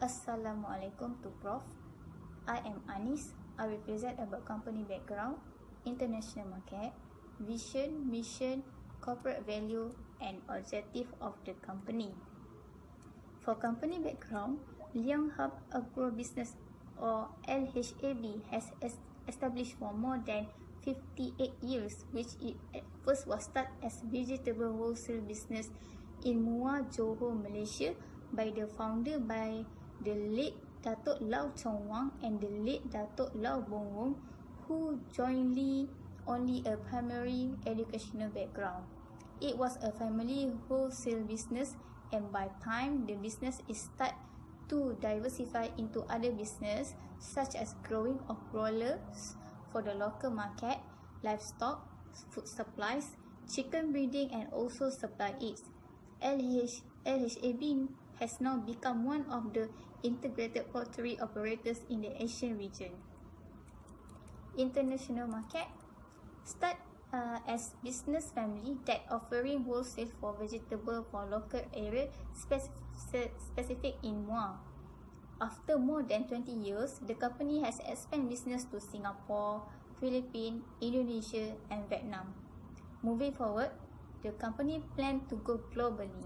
Assalamualaikum to Prof. I am Anis. I represent about company background, international market, vision, mission, corporate value and objective of the company. For company background, Leong Hup Agrobusiness or LHAB has established for more than 58 years, which it at first was started as vegetable wholesale business in Muar, Johor, Malaysia by the founder by the late Datuk Lau Chong Wang and the late Datuk Lau Bong Wong, who jointly only a primary educational background. It was a family wholesale business, and by time the business is start to diversify into other business such as growing of broilers for the local market, livestock, food supplies, chicken breeding and also supply eggs. LHAB has now become one of the integrated poultry operators in the Asian region. International market start as business family that offering wholesale for vegetable for local area specific in Muar. After more than 20 years, the company has expanded business to Singapore, Philippines, Indonesia and Vietnam. Moving forward, the company plans to go globally.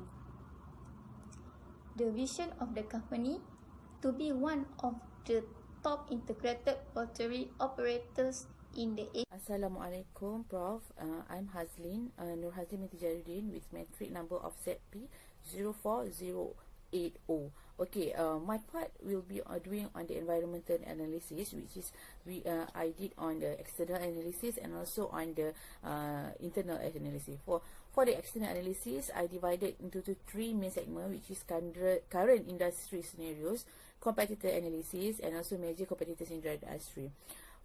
The vision of the company to be one of the top integrated poultry operators in the Asia. Assalamualaikum, Prof. I'm Hazlin, Nur Hazlin binti Jaruddin with metric number of ZP 04080. Okay, my part will be doing on the environmental analysis, which is I did on the external analysis and also on the internal analysis. For the external analysis, I divided into three main segments, which is current industry scenarios, competitor analysis, and also major competitors in the industry.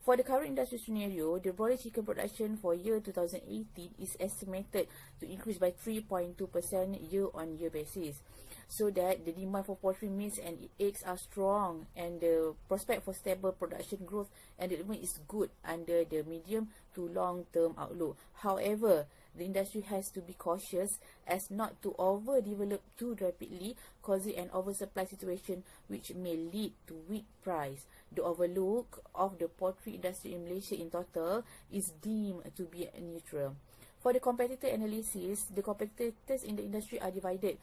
For the current industry scenario, the broiler chicken production for year 2018 is estimated to increase by 3.2% year-on-year basis, so that the demand for poultry meats and eggs are strong and the prospect for stable production growth and development is good under the medium to long-term outlook. However, the industry has to be cautious as not to overdevelop too rapidly, causing an oversupply situation which may lead to weak price. The outlook of the poultry industry in Malaysia in total is deemed to be neutral. For the competitor analysis, the competitors in the industry are divided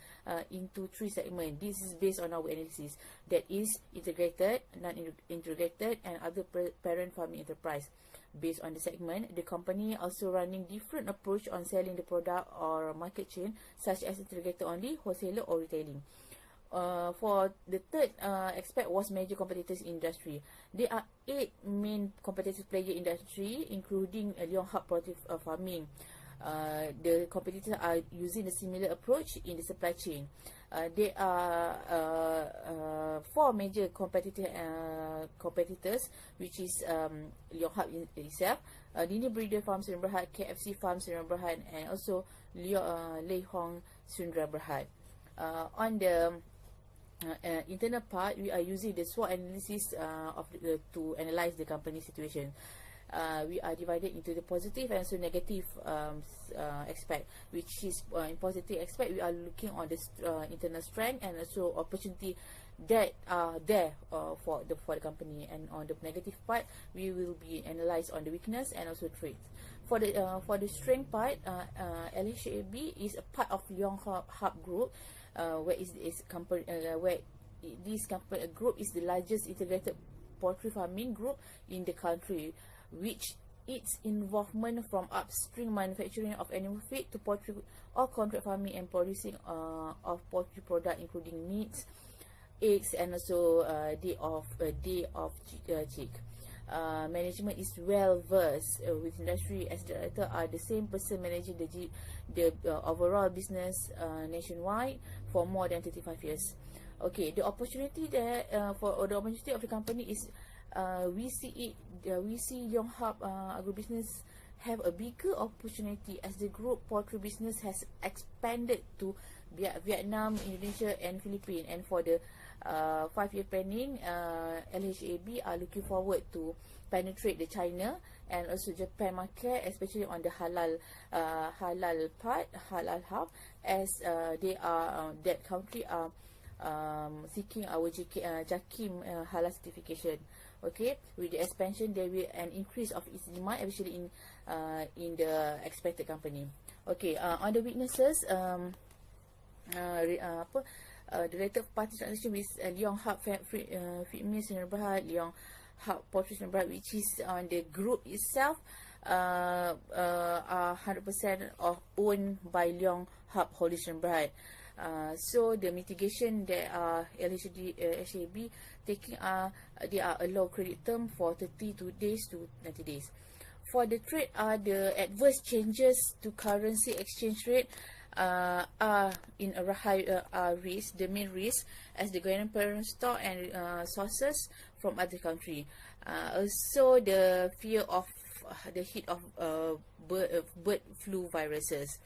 into three segments. This is based on our analysis, that is integrated, non-integrated and other parent farming enterprise. Based on the segment, the company also running different approach on selling the product or market chain, such as integrated only, wholesaler or retailing. For the third aspect was major competitors in industry. There are 8 main competitive player industry, including Leong Hup farming. The competitors are using a similar approach in the supply chain. There are 4 major competitors, which is Leong Hup itself, Dini Breeder Farm Sdn Bhd, KFC Farm Sdn Bhd, and also Leong Sdn Bhd. On the internal part, we are using the SWOT analysis to analyze the company situation. We are divided into the positive and also negative aspect, which is in positive aspect we are looking on the internal strength and also opportunity that are there for the company, and on the negative part we will be analyzed on the weakness and also traits. For the strength part, LHAB is a part of Leong Hup Group, where this company group is the largest integrated poultry farming group in the country, which its involvement from upstream manufacturing of animal feed to poultry or contract farming and producing of poultry product including meats, eggs and also day of chick. Management is well versed with industry, as director are the same person managing the overall business nationwide for more than 35 years. Okay, the opportunity there for the opportunity of the company is we see Leong Hup Agrobusiness have a bigger opportunity as the group poultry business has expanded to Vietnam, Indonesia and Philippines. And for the 5-year planning, LHAB are looking forward to penetrate the China and also Japan market, especially on the halal part, halal hub, as they are that country are seeking our JAKIM halal certification. Okay, with the expansion, there will an increase of its demand, especially in the expected company. Okay, on the weaknesses, the related party transaction with Leong Hup Feed Mills Sdn Bhd, Leong Hup Poultry Sdn Bhd, which is on the group itself, are 100% owned by Leong Hup Holdings Sdn Bhd. So the mitigation that LHAB taking they are allow credit term for 32 days to 90 days. For the trade, the adverse changes to currency exchange rate are in a high risk, the main risk, as the grandparent stock and sources from other country. Also the fear of the hit of bird flu viruses.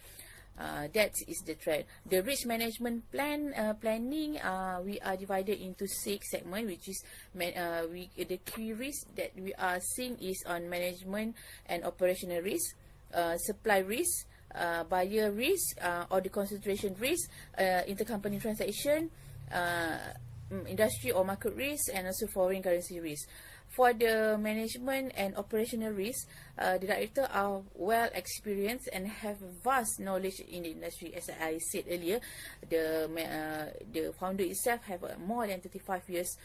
That is the threat. The risk management planning, we are divided into 6 segments, which is the key risk that we are seeing is on management and operational risk, supply risk, buyer risk, or the concentration risk, intercompany transaction, industry or market risk, and also foreign currency risk. For the management and operational risk, the director are well experienced and have vast knowledge in the industry. As I said earlier, the founder itself have more than 35 years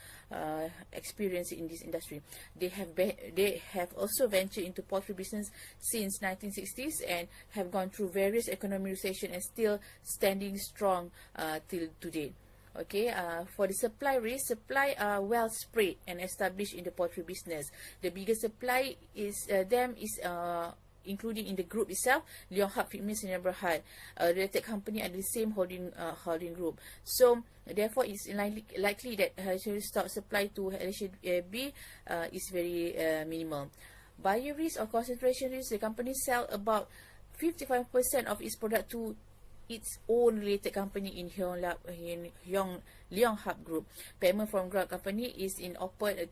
experience in this industry. They have also ventured into poultry business since 1960s and have gone through various economic recession and still standing strong till today. Okay, for the supply risk, supply are well spread and established in the poultry business. The biggest supply is including in the group itself, Leong Hup Feed Mills Sdn Bhd, related company under the same holding group. So therefore, it's likely that stock supply to LHAB is very minimal. Buyer risk or concentration risk, the company sell about 55% of its product to its own related company in Leong Hup Group. Payment from group company is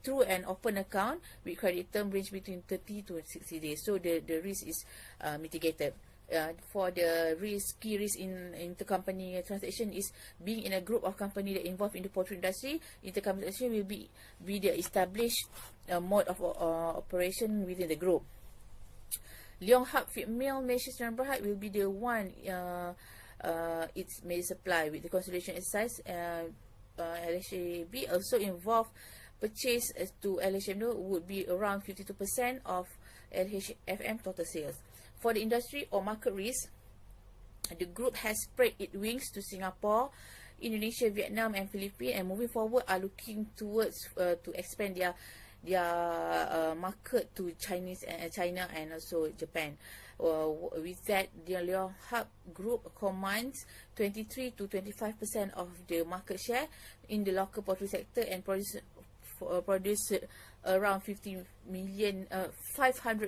through an open account with credit term range between 30 to 60 days. So the risk is mitigated. For the key risk in intercompany transaction is being in a group of company that involved in the poultry industry. Intercompany transaction will be the established mode of operation within the group. Leong Hup Feed Mill Sdn Bhd will be the one its may supply with the consolidation exercise. LHAB also involved purchase to LHAB would be around 52% of LHFM total sales. For the industry or market risk, the group has spread its wings to Singapore, Indonesia, Vietnam, and Philippines, and moving forward are looking towards to expand their market to China and also Japan. With that, the Leong Hup Group commands 23 to 25% of the market share in the local poultry sector and produce around 500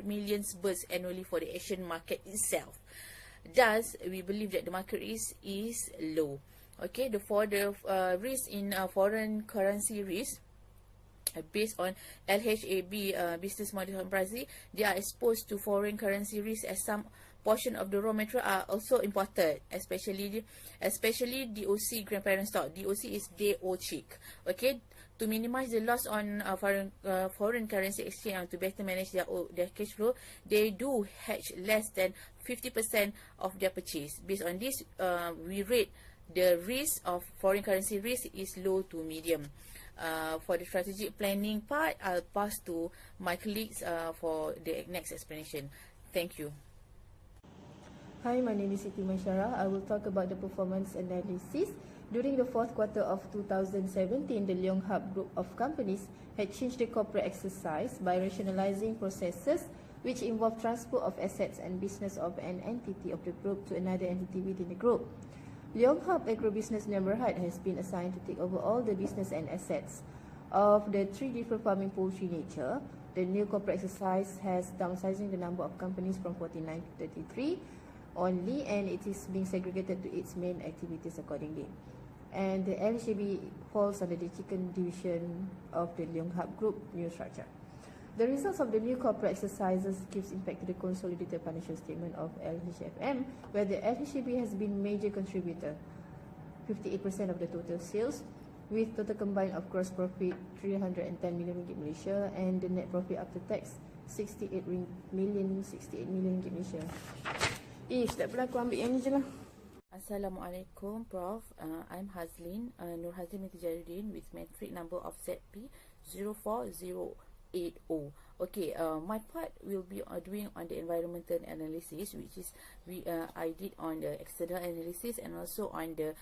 million birds annually for the Asian market itself. Thus, we believe that the market risk is low. Okay, for the risk in foreign currency risk, based on LHAB business model in Brazil, they are exposed to foreign currency risk as some portion of the raw material are also imported, especially DOC grandparent stock. DOC is day old chick. Okay, to minimize the loss on foreign currency exchange and to better manage their cash flow, they do hedge less than 50% of their purchase. Based on this, we rate the risk of foreign currency risk is low to medium. For the strategic planning part, I'll pass to my colleagues for the next explanation. Thank you. Hi, my name is Siti Masyara. I will talk about the performance analysis. During the fourth quarter of 2017, the Leong Hup Group of companies had changed the corporate exercise by rationalizing processes which involve transfer of assets and business of an entity of the group to another entity within the group. Leong Hup Agrobusiness SB has been assigned to take over all the business and assets of the 3 different farming poultry nature. The new corporate exercise has downsizing the number of companies from 49 to 33 only, and it is being segregated to its main activities accordingly. And the LHAB falls under the chicken division of the Leong Hup Group new structure. The results of the new corporate exercises gives impact to the consolidated financial statement of LHFM, where the LHAB has been major contributor, 58% of the total sales, with total combined of gross profit 310 million ringgit Malaysia and the net profit after tax 68 million ringgit Malaysia. Tak pernah aku ambil yang ni je lah. Assalamualaikum Prof. I'm Hazlin, Nur Hazlin binti Jaridin with metric number of ZP 04080. Okay, my part will be doing on the environmental analysis, which is I did on the external analysis and also on the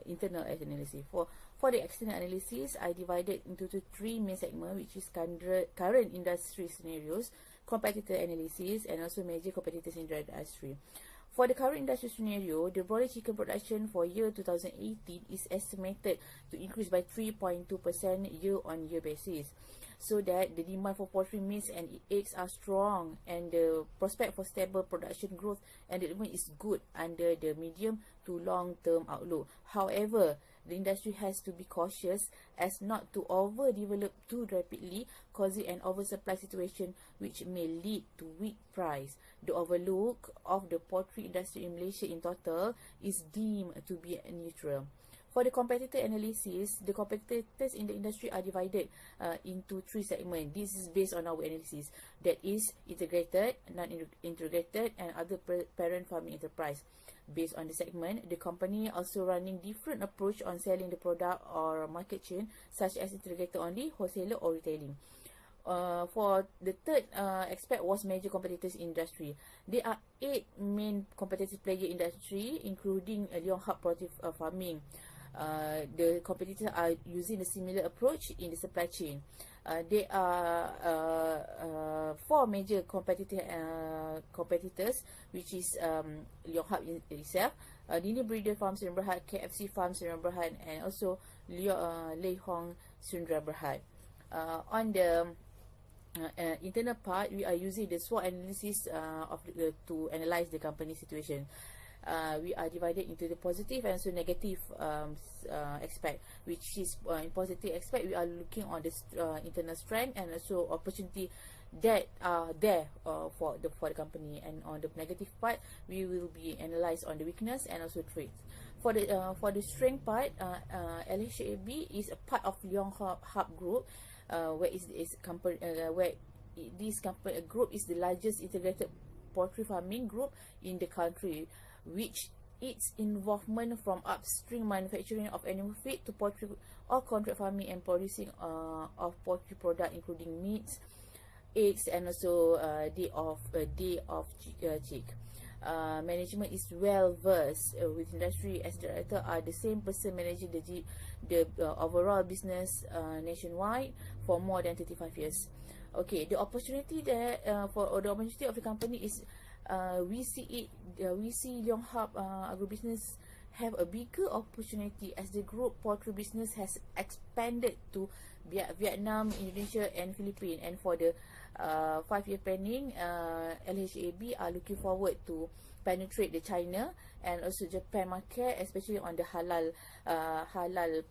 internal analysis. For the external analysis, I divided into three main segments, which is current industry scenarios, competitor analysis, and also major competitors in the industry. For the current industry scenario, the broiler chicken production for year 2018 is estimated to increase by 3.2% year-on-year basis, so that the demand for poultry meats and eggs are strong and the prospect for stable production growth and development is good under the medium to long-term outlook. However, the industry has to be cautious as not to overdevelop too rapidly, causing an oversupply situation which may lead to weak price. The outlook of the poultry industry in Malaysia in total is deemed to be neutral. For the competitor analysis, the competitors in the industry are divided into three segments. This is based on our analysis. That is integrated, non-integrated, and other parent farming enterprise. Based on the segment, the company also running different approach on selling the product or market chain, such as integrated only, wholesaler, or retailing. For the third aspect was major competitors in industry. There are 8 main competitive player in industry, including Leong Hup farming. The competitors are using a similar approach in the supply chain. There are 4 major competitors, which is Leong Hup itself, Dini Breeder Farm Sdn Bhd, KFC Farm Sdn Bhd, and also Leong Sdn Bhd. On the internal part, we are using the SWOT analysis to analyze the company situation. We are divided into the positive and also negative aspect, which is in positive aspect we are looking on the internal strength and also opportunity that are there for the company, and on the negative part we will be analyzed on the weakness and also traits. For the strength part, LHAB is a part of Leong Hup Group, where this company group is the largest integrated poultry farming group in the country, which its involvement from upstream manufacturing of animal feed to poultry or contract farming and producing of poultry product, including meats, eggs, and also day of chick. Management is well versed with industry, as director are the same person managing the overall business nationwide for more than 35 years. Okay, the opportunity there for the opportunity of the company is we see Leong Hup Agrobusiness have a bigger opportunity as the group poultry business has expanded to Vietnam, Indonesia, and Philippines. And for the 5-year planning, LHAB are looking forward to penetrate the China and also Japan market, especially on the halal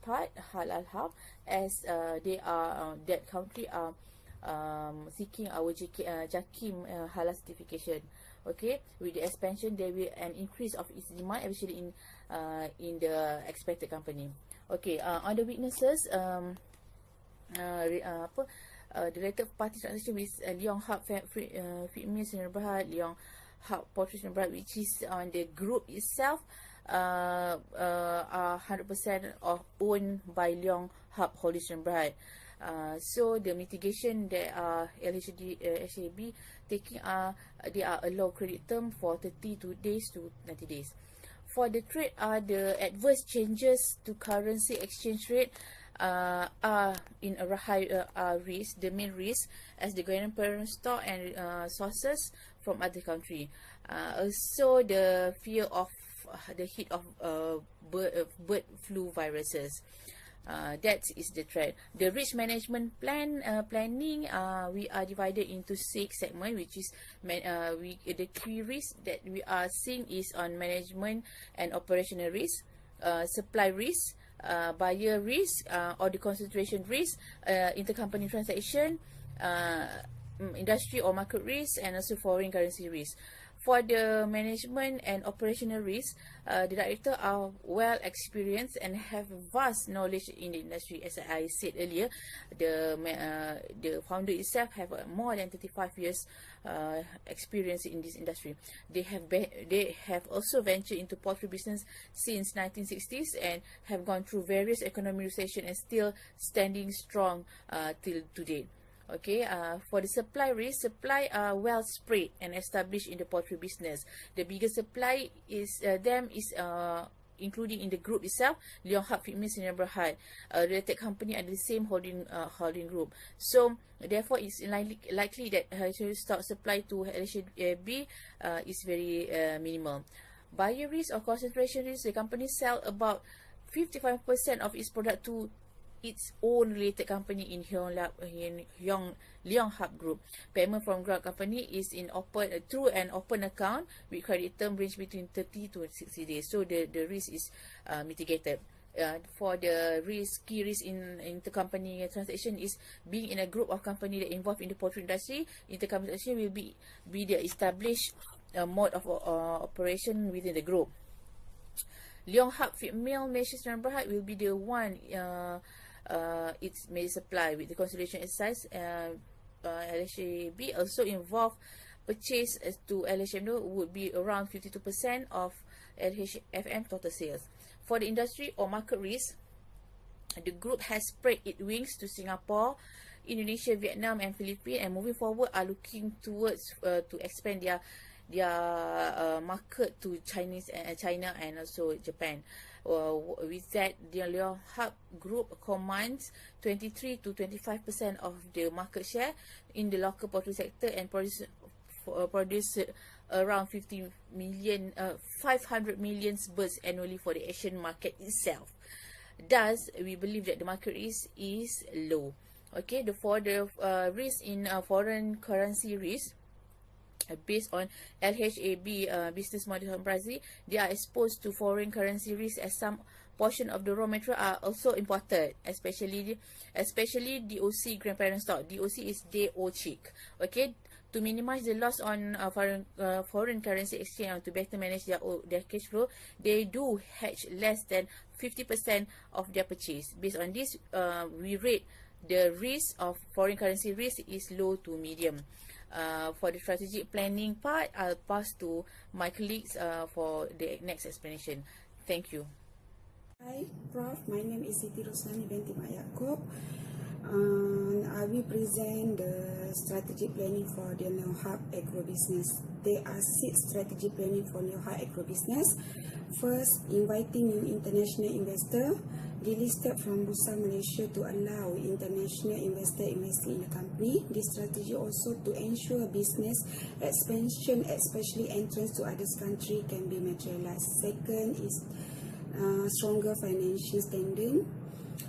part, halal hub, as they are that country are seeking our JAKIM halal certification. Okay, with the expansion there will an increase of its demand, especially in the expected company. Okay, on the weaknesses, the related party transaction with Leong Hup Feed Mill Sdn Bhd, Leong Hup Poultry Sdn Bhd, which is on the group itself, are 100% owned by Leong Hup Holding Sdn Bhd. So the mitigation that LHAB taking they are allow credit term for 32 days to 90 days. For the trade, the adverse changes to currency exchange rate are in a high risk, the main risk, as the grandparent stock and sources from other country. Also the fear of the hit of bird flu viruses. That is the trend. The risk management planning, we are divided into 6 segments, which is the key risk that we are seeing is on management and operational risk, supply risk, buyer risk, or the concentration risk, intercompany transaction, industry or market risk, and also foreign currency risk. For the management and operational risk, the director are well experienced and have vast knowledge in the industry. As I said earlier, the founder itself have more than 35 years experience in this industry. They have also ventured into poultry business since 1960s and have gone through various economic recession and still standing strong till today. Okay, for the supply risk, supply are well spread and established in the poultry business. The biggest supply is including in the group itself, Leong Hup Agrobusiness SB, a related company under the same holding group. So therefore, it's likely that stock supply to LHAB is very minimal. Buyer risk or concentration risk, the company sell about 55% of its product to its own related company in Leong Hup Group. Payment from grant company is through an open account with credit term range between 30 to 60 days. So the risk is mitigated. For the key risk in intercompany transaction is being in a group of company that involved in the poultry industry. Intercompany transaction will be the established mode of operation within the group. Leong Hup Female Measures SB will be the one its may supply with the consolidation exercise. LHAB also involved purchase to LHM would be around 52% of LHFM total sales. For the industry or market risk, the group has spread its wings to Singapore, Indonesia, Vietnam and Philippines, and moving forward are looking towards to expand their market to China and also Japan. With that, the Leong Hup Group commands 23 to 25% of the market share in the local poultry sector and produce around 500 million birds annually for the Asian market itself. Thus, we believe that the market risk is low. Okay, for the risk in foreign currency risk, based on LHAB business model from Brazil, they are exposed to foreign currency risk as some portion of the raw material are also imported, especially DOC grandparent stock. DOC is day old chick. Okay, to minimize the loss on foreign currency exchange and to better manage their cash flow, they do hedge less than 50% of their purchase. Based on this, we rate the risk of foreign currency risk is low to medium. For the strategic planning part, I'll pass to my colleagues for the next explanation. Thank you. Hi, Prof. My name is Siti Roslani binti Mak Yaakob. I will present the strategic planning for the Leong Hup Agrobusiness. There are 6 strategic planning for Leong Hup Agrobusiness. First, inviting new international investor delisted from Bursa Malaysia to allow international investor investing in the company. This strategy also to ensure business expansion, especially entrance to other countries, can be materialized. Second is stronger financial standing.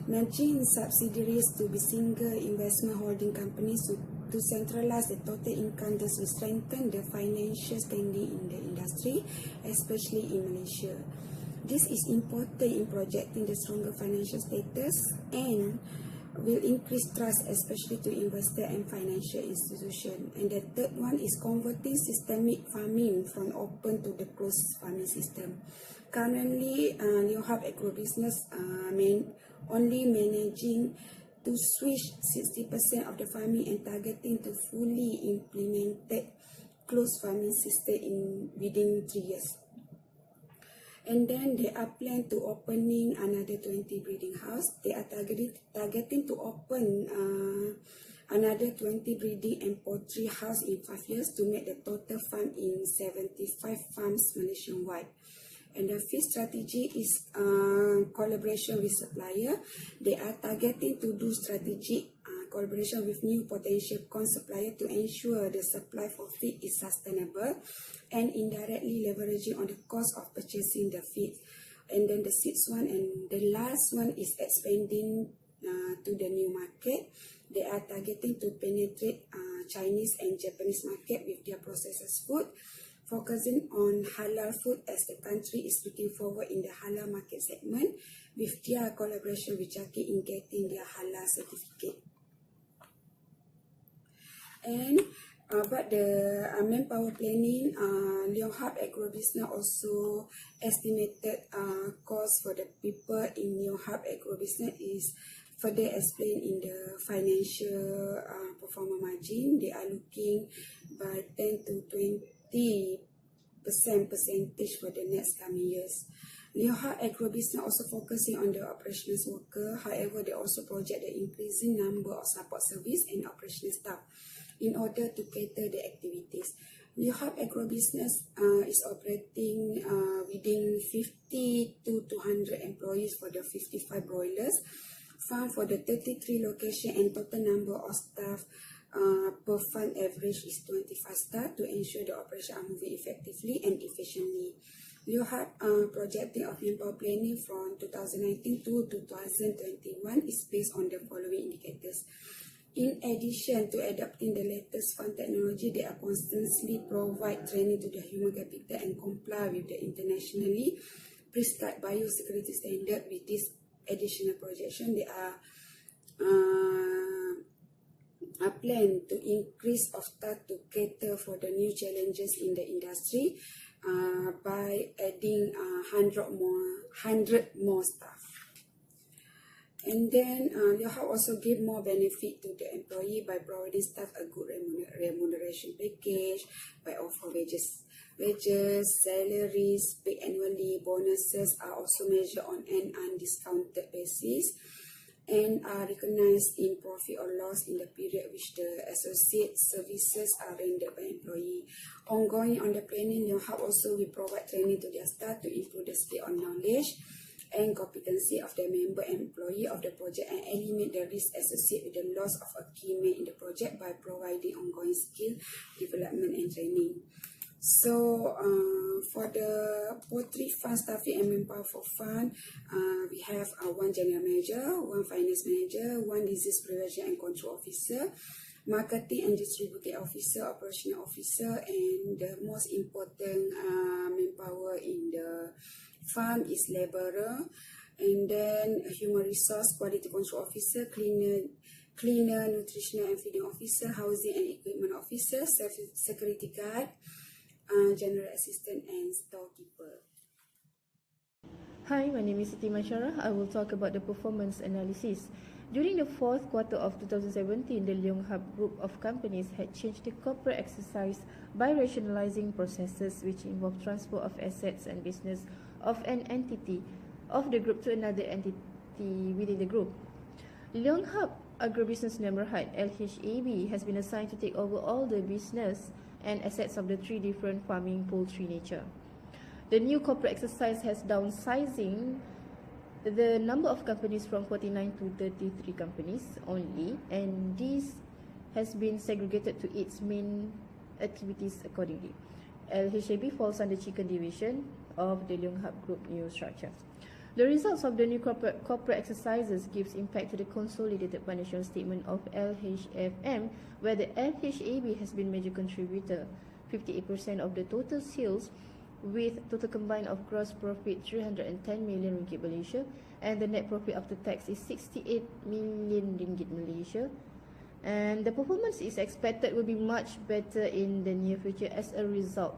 Merging subsidiaries to be single investment holding companies to centralize the total income. This will strengthen the financial standing in the industry, especially in Malaysia. This is important in projecting the stronger financial status and will increase trust, especially to investor and financial institution. And the third one is converting systemic farming from open to the closed farming system. Currently, Leong Hup Agrobusiness only managing to switch 60% of the farming and targeting to fully implemented closed farming system within 3 years. And then they are planned to opening another 20 breeding house. They are targeting to open another 20 breeding and poultry house in 5 years to make the total farm in 75 farms nationwide. And the fifth strategy is collaboration with supplier. They are targeting to do strategic collaboration with new potential corn supplier to ensure the supply for feed is sustainable and indirectly leveraging on the cost of purchasing the feed. And then the sixth one and the last one is expanding to the new market. They are targeting to penetrate Chinese and Japanese market with their processed food, focusing on halal food as the country is looking forward in the halal market segment with their collaboration with Jaki in getting their halal certificate. And But the manpower planning, Leong Hup Agrobusiness also estimated cost for the people in Leong Hup Agrobusiness is further explained in the financial performance margin. They are looking by 10 to 20% percentage for the next coming years. Leong Hup Agrobusiness also focusing on the operational worker. However, they also project the increasing number of support service and operational staff in order to cater the activities. Leong Hup Agrobusiness is operating within 50 to 200 employees for the 55 broilers farm for the 33 location, and total number of staff per farm average is 25 staff to ensure the operation are moving effectively and efficiently. Leong Hup projecting of manpower planning from 2019 to 2021 is based on the following indicators. In addition to adopting the latest farm technology, they are constantly provide training to the human capital and comply with the internationally prescribed biosecurity standard. With this additional projection, they are plan to increase of staff to cater for the new challenges in the industry by adding 100 more staff. And then Leong Hup also give more benefit to the employee by providing staff a good remuneration package, by offer wages, salaries, paid annually, bonuses are also measured on an undiscounted basis and are recognized in profit or loss in the period which the associate services are rendered by employee. Ongoing on the planning, Leong Hup also will provide training to their staff to improve the skill of knowledge and competency of the member employee of the project and eliminate the risk associated with the loss of a key man in the project by providing ongoing skill development and training. So for the poultry farm staffing and manpower for farm, we have one general manager, one finance manager, one disease prevention and control officer, marketing and distributing officer, operational officer, and the most important manpower in the farm is laborer, and then human resource, quality control officer, cleaner, nutritional and feeding officer, housing and equipment officer, security guard, general assistant, and storekeeper. Hi, my name is Siti Masyarah. I will talk about the performance analysis. During the fourth quarter of 2017, the Leong Hup Group of Companies had changed the corporate exercise by rationalizing processes which involve transfer of assets and business of an entity of the group to another entity within the group. Leong Hup Agrobusiness Neighborhood LHAB has been assigned to take over all the business and assets of the three different farming poultry nature. The new corporate exercise has downsizing the number of companies from 49 to 33 companies only, and this has been segregated to its main activities accordingly. LHAB falls under chicken division of the Leong Hup Group new structure. The results of the new corporate exercises gives impact to the consolidated financial statement of LHFM, where the LHAB has been major contributor, 58% of the total sales, with total combined of gross profit 310 million ringgit Malaysia, and the net profit after tax is 68 million ringgit Malaysia. And the performance is expected will be much better in the near future as a result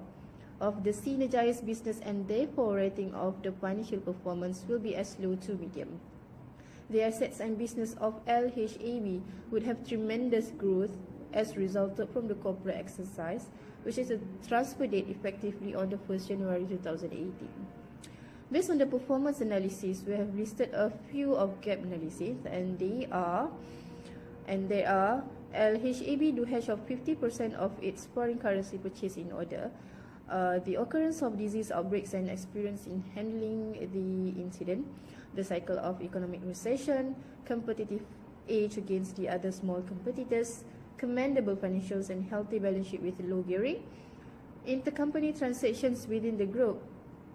of the synergized business, and therefore rating of the financial performance will be as low to medium. The assets and business of LHAB would have tremendous growth as resulted from the corporate exercise, which is a transfer date effectively on the 1st January 2018. Based on the performance analysis, we have listed a few of gap analysis, and they are LHAB do hedge of 50% of its foreign currency purchase in order, the occurrence of disease outbreaks and experience in handling the incident, the cycle of economic recession, competitive edge against the other small competitors, commendable financials and healthy balance sheet with low gearing, intercompany transactions within the group,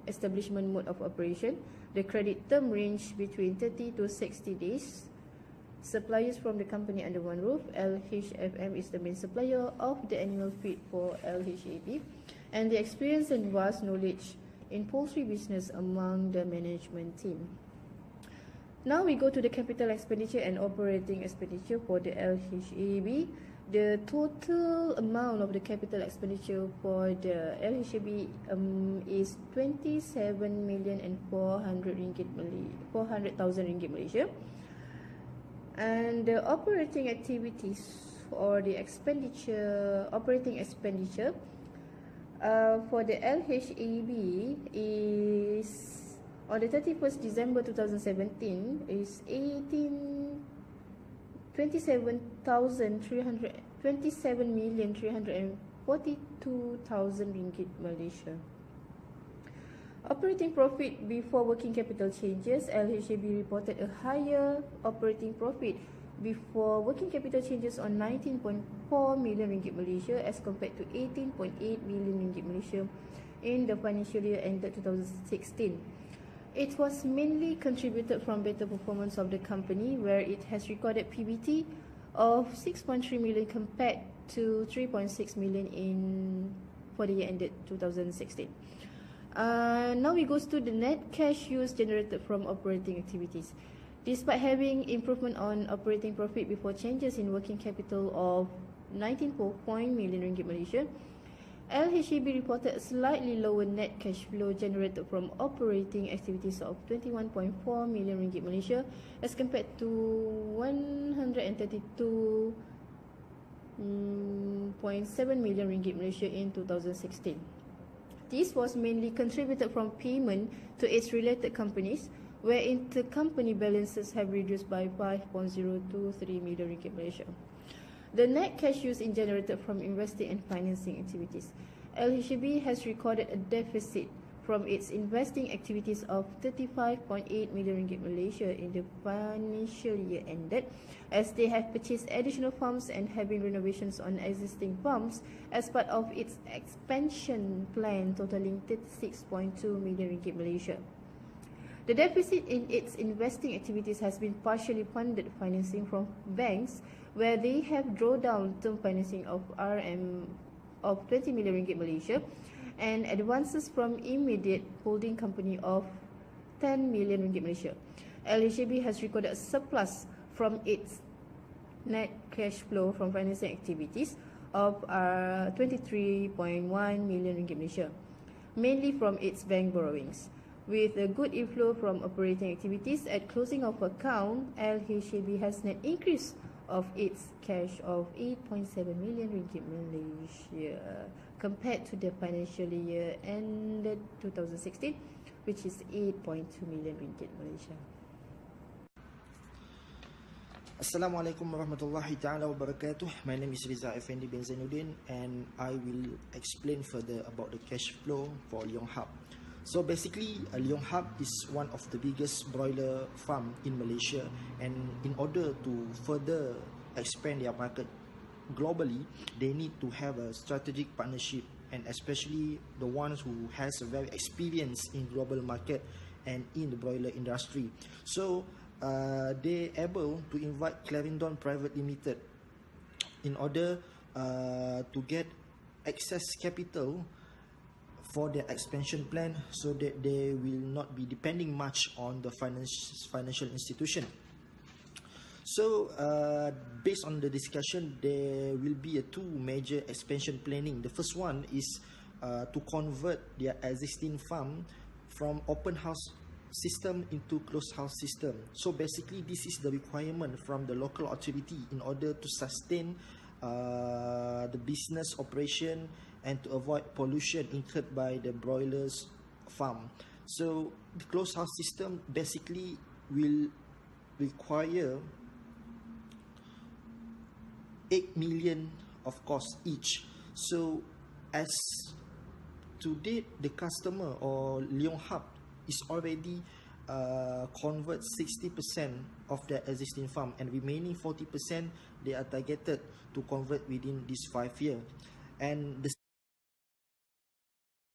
establishment mode of operation, the credit term range between 30 to 60 days, suppliers from the company under one roof. LHFM is the main supplier of the animal feed for LHAB, and the experience and vast knowledge in poultry business among the management team. Now we go to the capital expenditure and operating expenditure for the LHAB. The total amount of the capital expenditure for the LHB is 27,400,000 ringgit Malaysia, and the operating activities or the operating expenditure for the LHAB is on the 31st December 2017 is 27,342,000 ringgit Malaysia. Operating profit before working capital changes, LHAB reported a higher operating profit before working capital changes on 19.4 million ringgit Malaysia as compared to 18.8 million ringgit Malaysia in the financial year ended 2016. It was mainly contributed from better performance of the company, where it has recorded PBT of 6.3 million compared to 3.6 million for the year ended 2016. Now we go to the net cash use generated from operating activities. Despite having improvement on operating profit before changes in working capital of 19.4 million ringgit Malaysia, LHAB reported a slightly lower net cash flow generated from operating activities of 21.4 million ringgit Malaysia as compared to 132.7 million ringgit Malaysia in 2016. This was mainly contributed from payment to its related companies, where intercompany balances have reduced by 5.023 million ringgit Malaysia. The net cash use in generated from investing and financing activities. LHB has recorded a deficit from its investing activities of 35.8 million ringgit Malaysia in the financial year ended, as they have purchased additional farms and having renovations on existing farms as part of its expansion plan totaling 36.2 million ringgit Malaysia. The deficit in its investing activities has been partially funded financing from banks, where they have drawn down term financing of RM of 20 million ringgit Malaysia and advances from immediate holding company of 10 million ringgit Malaysia. LHB has recorded a surplus from its net cash flow from financing activities of 23.1 million ringgit Malaysia, mainly from its bank borrowings. With a good inflow from operating activities at closing of account, LHB has net increase of its cash of 8.7 million ringgit Malaysia compared to the financial year ended 2016, which is 8.2 million ringgit Malaysia. Assalamualaikum warahmatullahi ta'ala wabarakatuh. My name is Riza Effendi bin Zainuddin, and I will explain further about the cash flow for Leong Hup. So basically, Leong Hup is one of the biggest broiler farm in Malaysia, and in order to further expand their market globally, they need to have a strategic partnership, and especially the ones who has a very experience in global market and in the broiler industry. So they able to invite Clarendon Private Limited in order to get excess capital for their expansion plan, so that they will not be depending much on the financial institution. So based on the discussion, there will be two major expansion planning. The first one is to convert their existing farm from open house system into closed house system. So basically, this is the requirement from the local authority in order to sustain the business operation and to avoid pollution incurred by the broilers farm. So the closed house system basically will require 8 million of cost each. So as to date, the customer or Leong Hup is already convert 60% of their existing farm, and remaining 40% they are targeted to convert within this 5 years. And the